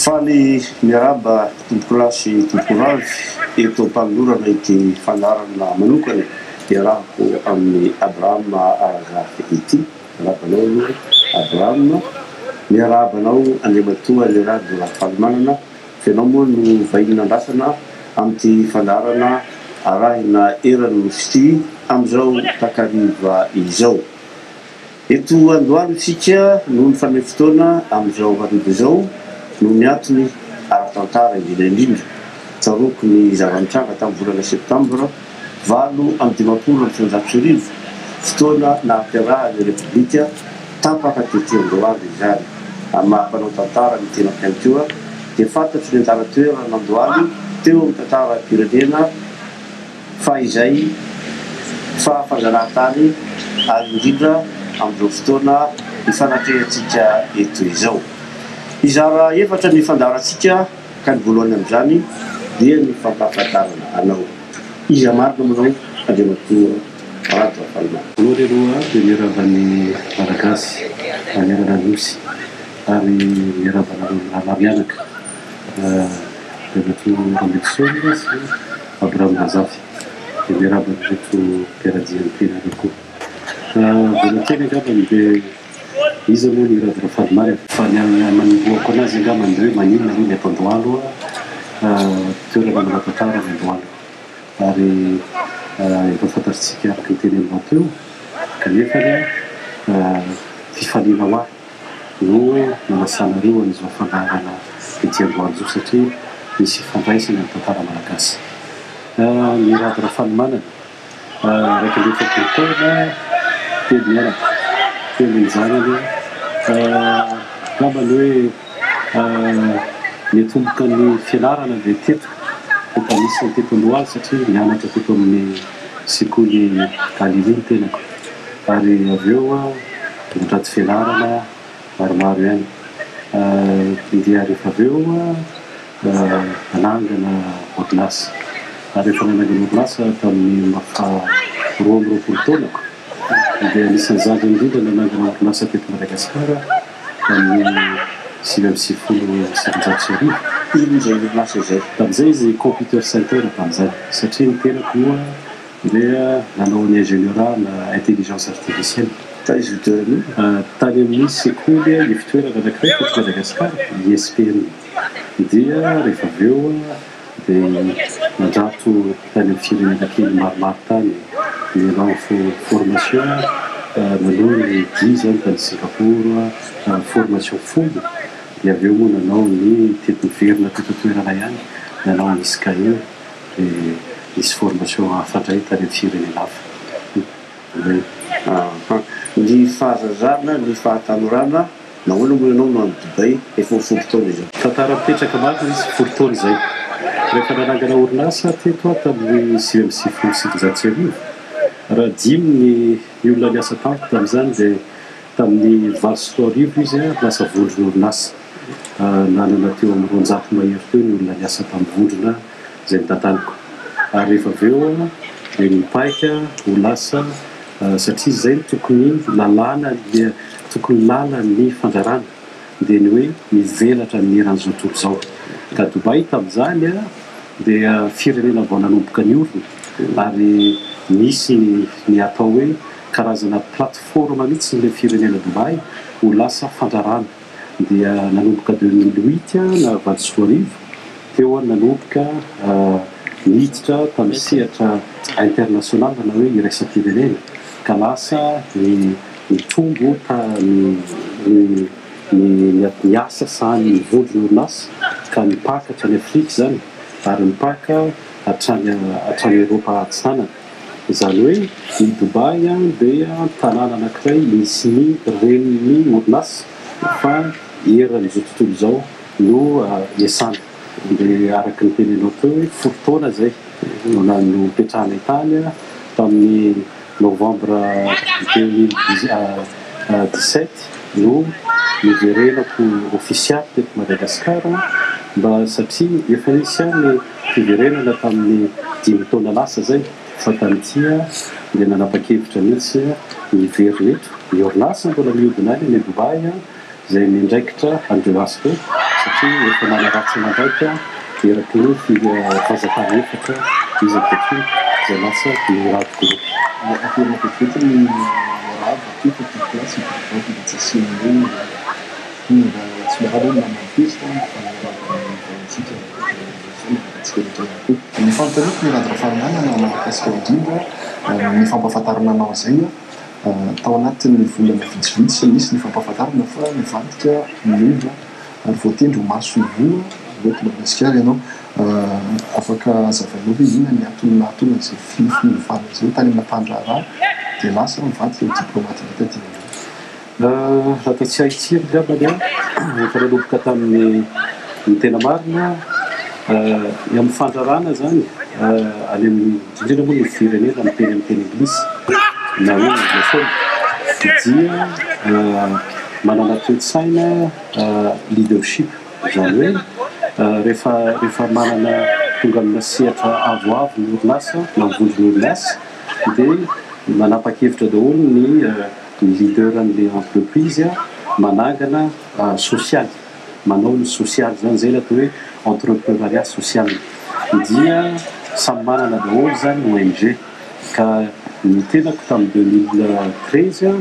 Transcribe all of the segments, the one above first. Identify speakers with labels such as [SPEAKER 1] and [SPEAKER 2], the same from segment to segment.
[SPEAKER 1] Faly miaraba tompokolasy tompokoravy eto am-panolorana ity fanarana manokana iarahako amin'ny Abrahama Arazafy ity. Miarabanao aloha Abrahama, miarabanao Andriamatoa Lerado Rafalimanana, fenao moa no vahiny andrasana amin'ity fanarana arahina erano sy amin'izao takariva izao. Eto Andohalo isika no nifanay fotoana amin'izao hariva izao no miantony ara-tantara indrindra tsaroako ny zava-mitranga tamin'ny volana septambra 8 fotoana nahampiarahan'ny repoblika tapaka tetỳ Andohalo izany. Amin'ny mahampanao tantara ny tena piantoa dia fantatry ny anjara-toerana Andohalo teo amin'ny tantaram-pirenena fa izay fahafanjanahantany ary indrindra amin'izao fotoana ifanatrehantsika eto izao. Izara efatra ny fandarantsika ka ny voalohany amin'izany dia ny fampahafantarana anao. Iza marina manao Andriamatoa Rado Rafalimanana.
[SPEAKER 2] Voalohany aloha dia miaraban'ny Malagasy manerana nosy ary miarabanareo mianaka Andriamatoa Rambekisonga sy Abrahama Arazafy dia miaraban'ireto mpiara-dian'ny tena koa. Voalohany angambany dia izy moa ny Rado Rafalimanana fa ny manomboako anazy angambany hoe maninona hoe ny ato Andohalo toerana manatantara ny Andohalo ary efa fantatritsika araka ny teneninao teo kanefa fifaliana ho ahy no manasanareo an'izao fandarana ety Andohalo zao satria misy fandraisana ny tantara malagasy. Ny Rado Rafalimanana raika amby efapolo taona telo mianaka teo ny zanany angambany hoe niatomboka ny fianarana dia teto efa anisany teto Andohalo satria nianatra teto amin'ny sekoly Galilée ny tenako ary avy eo nitraty fianarana maromaro ihany dia rehefa avy eo nanangana orinasa ary rehefa nanangana orinasa tamin'ny roa amby roapolo taonako dia anisan'izany indrindra nanangana orinasa teto Madagasikara tamin'ny 1997.
[SPEAKER 1] Ino izay orinasa izay?
[SPEAKER 2] Tamin'izay izy computer center tamin'izay satria ny tenako moa dia nanao ny ingénieura na intelligence artificielle.
[SPEAKER 1] Taiza io toerana io?
[SPEAKER 2] Tany amin'ny sekoly ny fitoerana anankiray teto Madagasikara ISPN. Dia rehefa avy eo dia nandrato tany amin'ny firenena kely maromaro tany nanao formation nanao ny 10 zany tany Singapour formation fomba dia avy eo moa nanao ny teto miverina teto toerana ihany nanao ny SKE dia nisy formation hafandray tany amin'ny firenena hafa.
[SPEAKER 1] Ny fahazazana ny fahatanorana nahoana moa ianao no any Dubai efa folo taona izao?
[SPEAKER 2] Tantara mipetraka marina izy folo taona izay. Rehefa nanangana orinasa teto tamin'ny 1997 raha dimy ny olona niasa tamiko tamin'izany dia tamin'ny 20 izy lasa vondrona orinasa. Nanana teo amin'ny 200 mahery teo ny olona niasa tamin'ny vondrona izay nitantaniko. Ary rehefa avy eo dia nipaika ho lasa satria izay tokony lalàna tokony lala ny fandrarana dia ny hoe mivelatra amin'ny eran'izao tontolo izao. Ka Dubai tamin'izany dia firenena vao nanomboka ny orona ary misy ny atao hoe karazana plateforme mihitsy ny firenena Dubai ho lasa fandrarana. Dia nanomboka 2008 na 20 teo nanomboka miditra tamin'ny sehatra international na hoe iraisam-pirenena ka lasa nitombo ny asa sahany vondrona orinasa ka nipakatra ny Afrika zany ary nipaka hatrany Eropa atsanana. Izany hoe ny Dubai dia tanàna anankiray misy ny reniny orinasa fa eran'izao tontolo izao no iasana. Dia araka ny teneninao teo hoe folo taona zay no nipetrahana tany tamin'ny novembre 2017 no niverenako ofisialy teto Madagasikara mba satria efa nisy ihany fiverenana tamin'ny 5 taona lasa zay fa tamin'ity dia nanapa-kevitra mihitsy niverina eto ny orinasa mbola mihodina any Dubai zay mindraikitra andreo asy teo satria efa manaratsy mandraika eraky ny fazakana efatra izy akeky zay lasa mirady
[SPEAKER 3] vetivety ny rava akefa typlasy jasiny tsy maharo namanpesika ny fampitariko ny radrafarinanana mahakasika indrindra ny fampahafantarana anao zay tao anatin'ny volana vitsivitsy misy ny fampahafantarana fa nivadika miova ary voatendry ho maso voa oety Madagasikara ianao afaka zavainao hoe ina ny atolona zay filifilovana zay tany amina mpandraharaha dia lasa mivadika ho diplomate vita
[SPEAKER 2] raha tsy haitsiro gabany efa nanomboka tamin'ny tena marina amin'ny fandrarana zany any amin'ny indrindra moa ny firenena miteny anglisy na hoe anglophone dia manana toe-tsaina leadership zany hoe rehefa manana tonga amina sehatra avoavo ny orinasa na mivondrony orinasa dia manapa-kevitra daholo ny leader an'le entreprise manangana social manao ny social zany zay atao hoe entrepreneuriat social dia samy manana daholo zany ONG ka ny tenako tamin'ny 2013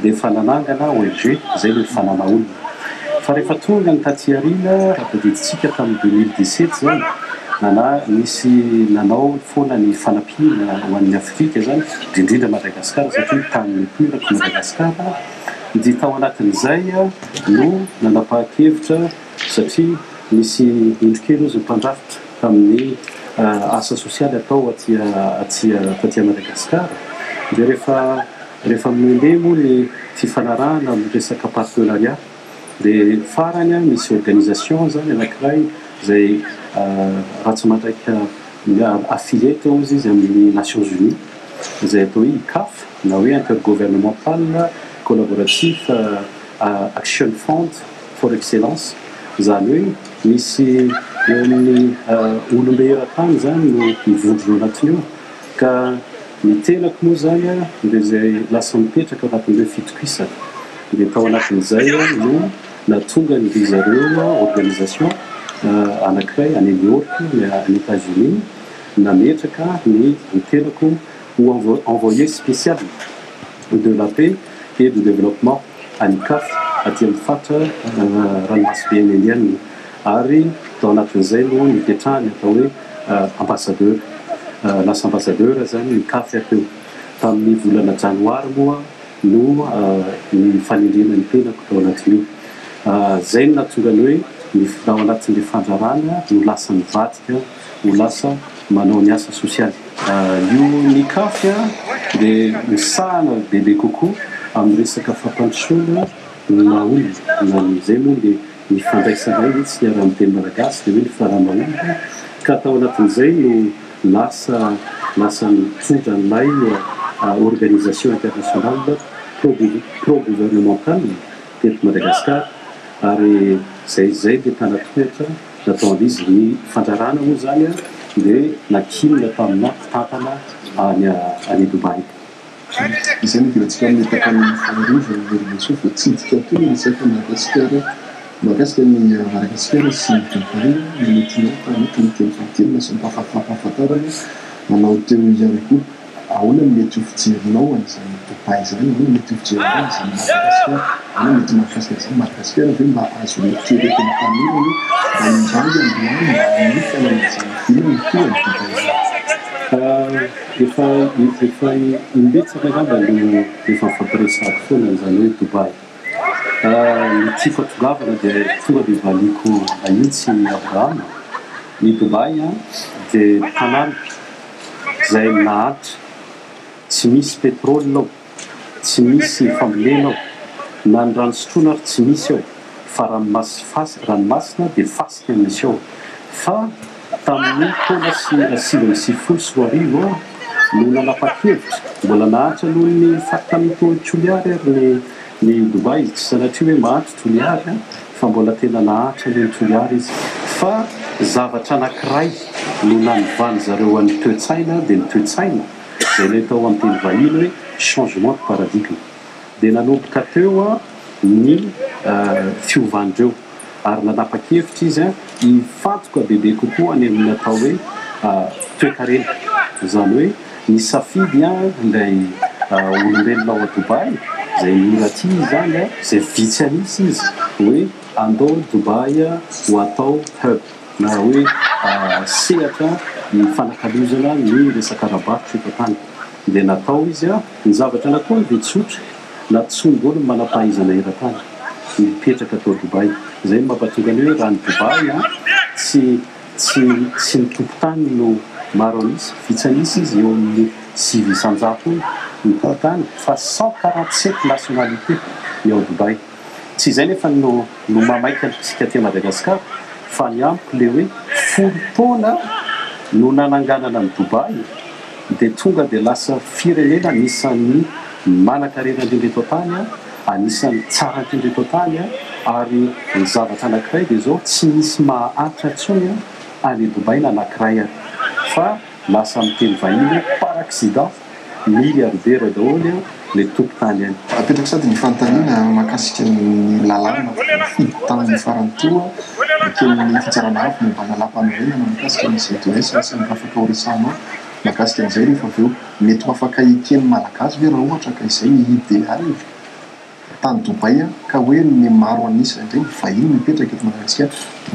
[SPEAKER 2] dia efa nanangana ONG zay le fanana olona fa rehefa tonga ny taty arina raha tadiditsika tamin'ny 2017 zany misy nanao foana ny fanampiana ho an'ny Afrika zany indrindra Madagasikara satria tamin'ny pirako Madagasikara dia tao anatin'izay no nanapa-kevitra satria misy indrokely ozy mpandrafitra tamin'ny asa sosialy atao taty Madagasikara dia rehefa mandeha moa ny fifanarahana amin'ny resaka partenariat dia farany misy organisation zany anankiray zay raha tsy mandraika affilié teo izy izy amin'ny Nations Unies zay atao hoe ICAF na hoe intergouvernemental collaboratif action fund for excellence zany hoe misy eo amin'ny olombehera-tany zany no mivondrona anatiny io ka ny tenako moa zany dia zay lasa mipetraka anatin'ireo fitokisana dia tao anatin'izay no natonga ny zareo organisation anankiray any New York ny États-Unis nametraka ny tenako ou envoyé spécial de la paix et du développement à l'ICAF aty amin'ny fatra ranomasimbe eny Indiana ary tao anatin'izay no nipetrahany atao hoe ambassadeur lasa ambassadeur zany ICAF teo tamin'ny volana janoary moa no ny fanindrena ny tenako tao anatin'io zay no natonga ny hoe ao anatin'le fandrarana no lasa mivadika no lasa manao ny asa sosialy io ny ICAF dia misahana bebe kokoa amin'ny resaka fampandrosoana na olona na zay moa le mifandraisanay tsy niara amin'ny teny malagasy dia hoe ny fiarahana-olona ka tao anatin'izay no lasa mitondra an'ilay organisation internationale pro-gouvernementale teto Madagasikara ary zay dia tanatoetra natao an'izy ny fandrarana moa zany dia nakinona taminà mpitantana any Dubai
[SPEAKER 3] izay nivilatsika amin'ny takan'ny fanarova organisation fa tsidika teo ny resaka Madagasikara ny Madagasikara sy ny Dubai ny metinao tanety ny teny fahatelona sy mpahafantarana manao teo ihany koa ahoana ny mety ho fijerinao an'izany Dubai zany ahoana mety ho fijerinao an'izany Madagasikara ahoana mety mahakasika izany Madagasikara hoe mba azo eritreretiny tanora mba indrandy androany mba nifana n'izany filma toa ny Dubai efa imbetsaka ngamba no efa mifampiresahako foana n'izany hoe Dubai ny tiako atongavana dia tonga dia valiko ahitsy Abraham ny Dubai dia tanàna zay nahatra tsy misy pétrole ao tsy misy fambolena ao na ny rano sotroina ary tsy misy ao fa ranomasina dia fasika misy ao fa tamin'ny taona 1994 no nanapa-kevitra mbola nahatra noho ny faty tamin'ny toliary ary ny Dubai tsy sanatria hoe mahatry toliary fa mbola tena nahatra noho ny toliary izy fa zavatra anankiray no nanivany zareo an'ny toe-tsaina dia ny toe-tsaina zay le tao amin'ny teny vahiny hoe changement de paradigme dia nanomboka teo
[SPEAKER 2] ny fiovandreo ary nanapa-kevitra izy a hifantoka bebe kokoa any amin'ny atao hoe toe-karena zany hoe ny safidy a ilay olombelona ao a Dubai zay miraty zany a zay vitsy anisy izy hoe andao Dubai ho atao hub na hoe sehatra ny fanakalozana ny resaka arabarotra eto tany dia natao izy a ny zavatra natao dia tsotra na tsongoly manam-pahaizana eran-tany mipetraka atao Dubai zay mampatonga ny hoe raha ny Dubai a tsy ny tompo-tany no maro anisy vitsy anisy izy eo amin'ny 800 ny tompo-tany fa 147 nationalité ny ao Dubai tsy izay nefa no mamaika tsika ty Madagasikara fa ny amiko le hoe 10 taona no nananganana ny Dubai dia tonga dia lasa firenena anisan'ny manan-karena indrindra eto tany anisan'ny tsara indrindra eto tany ary ny zavatra anankiray dia zao tsy misy mahaatra intsony any Dubai na anankiray fa lasa miteny vahiny par accident milliardaire daholo le tompo-tany any
[SPEAKER 4] apetraka sady ny fanontaniana mahakasika ny lalàna tamin'ny farany toa kely ny fitsarana hafa momba nalam-panorenana mahakasika ny ZTS sy ny afaka horesanao mahakasika an'izay rehefa avy eo mety ho afaka ekeny malagasy ve raha ohatra ka izay ny idéal tany Dubai ka hoe ny maro anisy indray vahiny mipetraka eto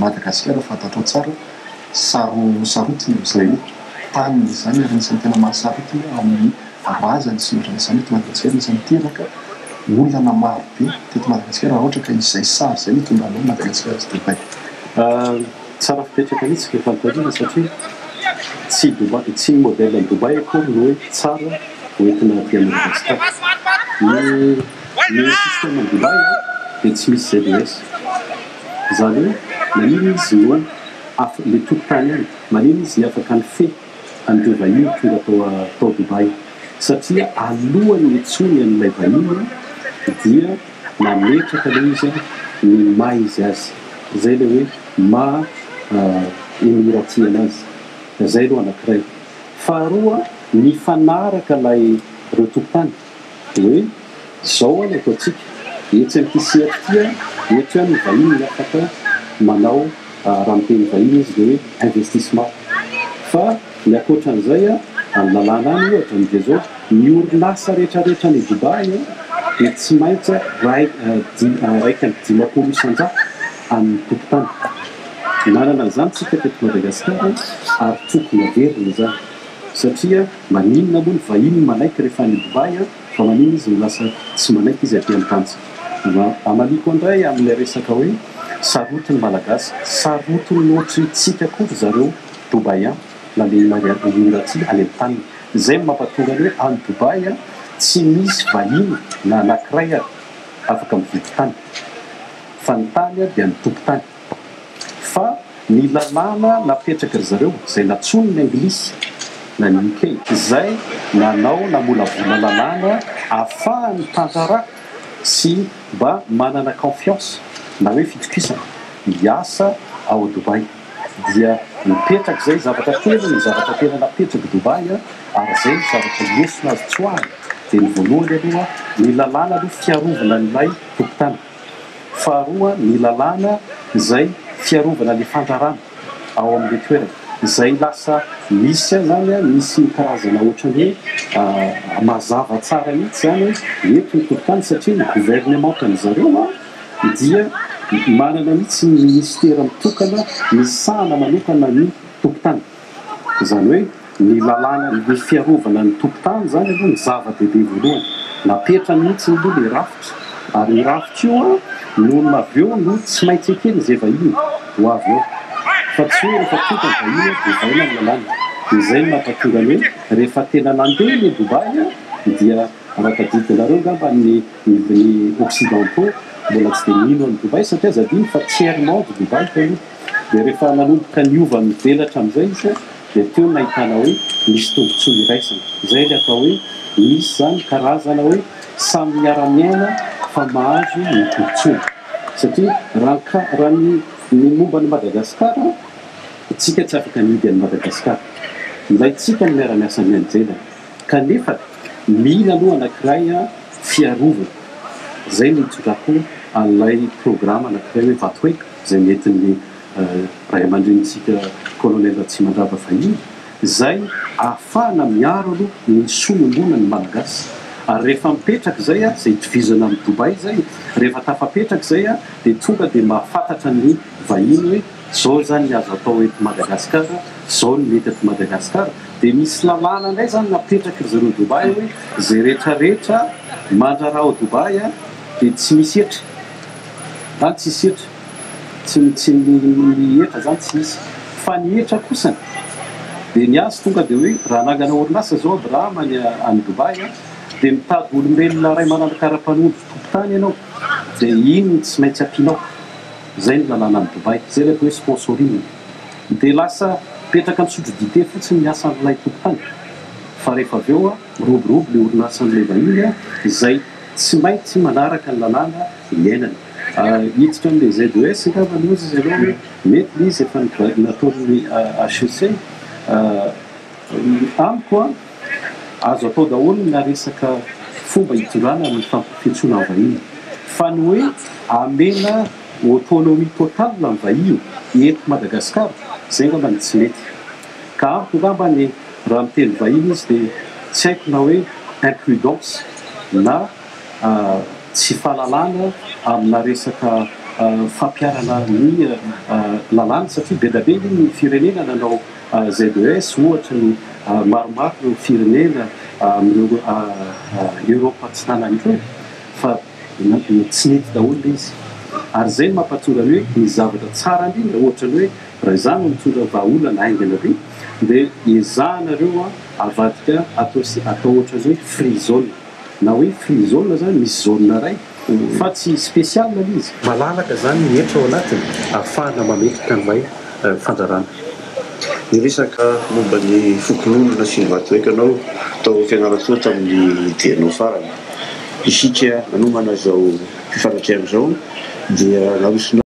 [SPEAKER 4] Madagasikara fantatao tsara sarotiny izay tany izany ary nisan'ny tena mahasarotiny amin'ny razany sy ohatran'izany eto Madagasikara nisan'ny teraka olana maro be teto Madagasikara raha ohatra ka izay sary izay mitondra anao Madagasikara sy Dubai
[SPEAKER 2] tsara fipetraka mihitsy ny fanontaniana satria tsy modèle ny Dubai akory no hoe tsara hoentina aty Madagasikara ny système ny Dubai dia tsy misy ZDS zany hoe manino izy no le tompo-tany any manino izy afaka ny fe an'ireo vahiny tonga atao Dubai satria alohany etsony an'ilay vahiny dia nametraka le izy ny maha izy azy zay le hoe emirati anazy zay aloha anankiray faharoa ny fanaraka lay reo tompo-tany hoe zao any ataotsika etsy amin'ity sehatra tia eto any vahiny ny afaka manao raha miteny vahiny izy dia hoe investissement fa ny akoatran'izay amin'ny lalàna any ohatra dia zao ny orinasa rehetrarehetra ny Dubai dia tsy maintsy raiky amin'ny 50 isan-jato amin'ny tompo-tany nanana an'izany tsika teto Madagasikara ary tokony averina zany satria maninona moa ny vahiny manaiky rehefa ny Dubai fa manina izy lasa tsy manaiky izy aty amin'ny tany amaliko indray amin'ilay resaka hoe sarotiny malagasy sarotiny ohatry tsika kory zareo Dubai na le Emirati any amin'ny tany zay mampatonga hoe any Dubai tsy misy vahiny na anankiray afaka mividy tany fa ny tany dia ny tompo-tany fa ny lalàna napetraka ry zareo zay natsony ny anglisy na ny UK zay nanao namolavola lalàna ahafahany tantara sy mba manana confiance na hoe fitokisana hiasa ao Dubai dia mipetraka zay zavatra tena napetraka Dubai ary zay zavatra lesona azy tsoahany dia ny voalohany aloha ny lalàna aloha fiarovana n'ilay tompo-tany faharoa ny lalàna zay fiarovana le fandrarana ao amin'ny toerana zay lasa misy zany misy karazana ohatran'ny hoe mazava tsara mihitsy zany eto ny tompo-tany satria ny gouvernement ny zareo dia manana mihitsy ny ministera mitokana ny sahana manokana ny tompo-tany zany hoe ny lalàna ny fiarovana ny tompo-tany zany aloha ny zava-dehibe voalohany napetra mihitsy aloha le rafitra ary ny rafitra io no avy eo no tsy maintsy ekeny izay vahiny ho avy eo fa tsy hoe rehefa tonga ny vahiny dia vaina ny lalàna izay mampatonga hoe rehefa tena nandeha ny Dubai dia arakadidinareo ngamba ny occidentaux mbola tsy dia mino any Dubai satria zadiny fa tiers-monde Dubai taloha dia rehefa nanomboka niova mivelatra amin'izay izy dia teo nahitana hoe misy tombontsoa iraisana izay le atao hoe misy zany karazana hoe samy miara-miaina fa mahazo ny tombontsoa satria raha ny momba ny Madagasikara tsika tsy afaka nidy any Madagasikara ilay tsika ny miara-miasa ny anjelana kanefa mila aloha anankiray fiarovana
[SPEAKER 3] zay ny itsokako an'ilay programa anankiray hoe vatoeka zay nentin'ny ray aman-drenitsika kolonela tsy mandrava fahiny zay ahafahana miaro aloha ny somombona ny malagasy ary rehefa mipetraka zay a zay itovizana amin'ny Dubai zay rehefa tafapetraka zay a dia tonga dia mahafantatra ny vahiny hoe zao zany azo atao eto Madagasikara, zao ny mety eto Madagasikara, dia misy lalàna indray zany napetraka zareo Dubai hoe zay rehetrarehetra mandrara ao Dubai a dia tsy misy etra zany tsisy etra tsy mietra zany tsy misy fa ny etra kosany dia ny azy tonga dia hoe raha nangana orinasa zao Abrahama any Dubai a dia mitady olombelona ray mananakara-panondro tompotany ianao dia iny tsy maintsy ampianao zay ny lalàna amin'ny Dubai zay rehefa hoe sponsorine dia lasa petraka misotro dite fotsiny miasa amin'ilay tompotany fa rehefa avy eo a miroborobo le orinasa amin'ilay vahiny a zay tsy maintsy manaraka ny lalàna iainana hiditra amin'le ZES angamba lozy zareo hoe mety izy efa nataon'ny HEC amiko a azo atao daholo na resaka fomba hitondrana amin'ny fampifetsoana ny vahiny fa ny hoe amena autonomie totale ny vahiny eto Madagasikara zay ngamba ny tsy mety ka amiko ngamba ny raha miteny vahiny izy dia tsy haiko na hoe imprudence na tsy fahalalana amina resaka fampiarana ny lalàna satria be da be ny firenena nanao ZES ohatra ny maromaro ny firenena amin'ireo Europa tsy nanan'ireo fa tsy nety daholo le izy ary zay no mampatonga ny hoe ny zavatra tsara indrindra ohatra ny hoe raha izany mitondra vahaolana aingana be dia ezahanareo avadika atao ohatra zay free zone na hoe free zone zany misy zone ray fa tsy spécial le izy malalaka zany etra ao anatiny ahafahana mametraka an'ilay fandrarana
[SPEAKER 1] ny resaka momba ny fokon'olona sy ny vatoeka anao atao fianarantsoa tamin'ny dianao farany isika nanomana zao fifanatreana zao dia narosona